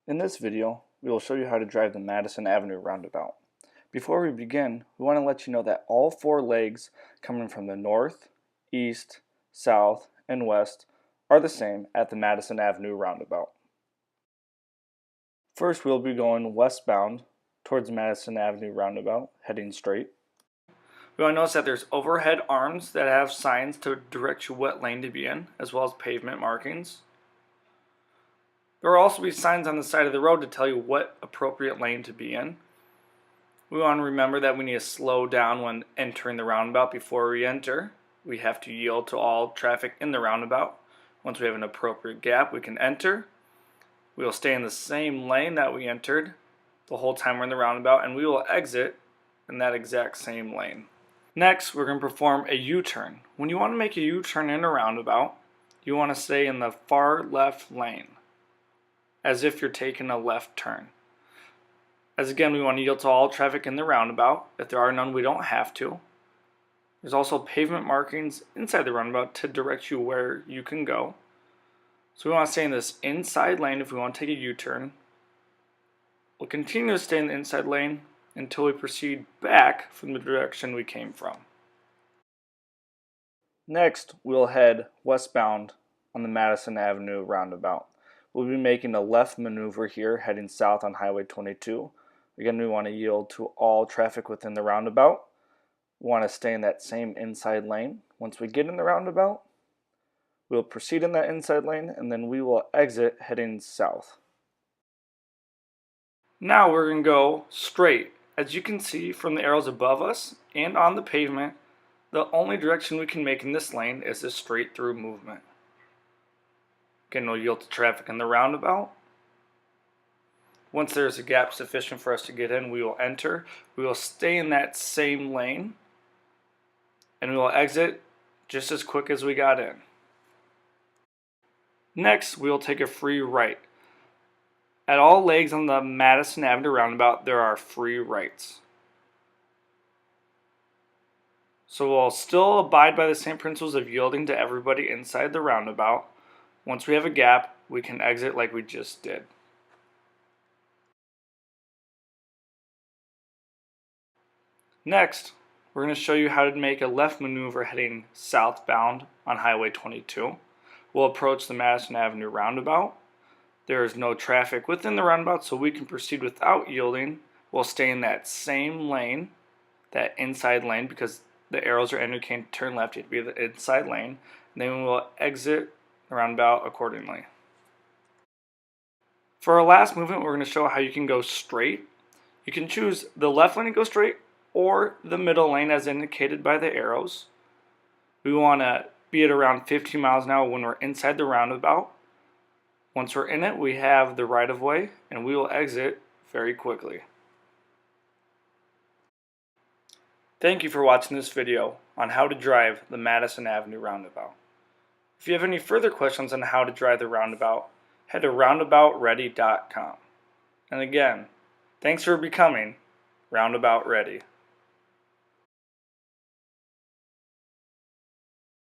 In this video, we will show you how to drive the Madison Avenue roundabout. Before we begin, we want to let you know that all four legs coming from the north, east, south, and west are the same at the Madison Avenue roundabout. First, we'll be going westbound towards Madison Avenue roundabout, heading straight. We want to notice that there's overhead arms that have signs to direct you what lane to be in, as well as pavement markings. There will also be signs on the side of the road to tell you what appropriate lane to be in. We want to remember that we need to slow down when entering the roundabout before we enter. We have to yield to all traffic in the roundabout. Once we have an appropriate gap, we can enter. We will stay in the same lane that we entered the whole time we're in the roundabout, and we will exit in that exact same lane. Next, we're going to perform a U-turn. When you want to make a U-turn in a roundabout, you want to stay in the far left lane, as if you're taking a left turn. As again, we want to yield to all traffic in the roundabout. If there are none, we don't have to. There's also pavement markings inside the roundabout to direct you where you can go. So we want to stay in this inside lane if we want to take a U-turn. We'll continue to stay in the inside lane until we proceed back from the direction we came from. Next, we'll head westbound on the Madison Avenue roundabout. We'll be making a left maneuver here, heading south on Highway 22. Again, we want to yield to all traffic within the roundabout. We want to stay in that same inside lane. Once we get in the roundabout, we'll proceed in that inside lane, and then we will exit heading south. Now we're going to go straight. As you can see from the arrows above us and on the pavement, the only direction we can make in this lane is a straight through movement. Again, we'll yield to traffic in the roundabout. Once there's a gap sufficient for us to get in, we will enter. We will stay in that same lane, and we will exit just as quick as we got in. Next, we will take a free right. At all legs on the Madison Avenue roundabout, there are free rights. So we'll still abide by the same principles of yielding to everybody inside the roundabout. Once we have a gap, we can exit like we just did. Next, we're going to show you how to make a left maneuver heading southbound on Highway 22. We'll approach the Madison Avenue roundabout. There is no traffic within the roundabout, so we can proceed without yielding. We'll stay in that same lane, that inside lane, because the arrows are indicating to turn left, you have to be in the inside lane. And then we'll exit the roundabout accordingly. For our last movement, we're going to show how you can go straight. You can choose the left lane to go straight or the middle lane as indicated by the arrows. We want to be at around 15 miles an hour when we're inside the roundabout. Once we're in it, we have the right of way, and we will exit very quickly. Thank you for watching this video on how to drive the Madison Avenue roundabout. If you have any further questions on how to drive the roundabout, head to roundaboutready.com. And again, thanks for becoming Roundabout Ready.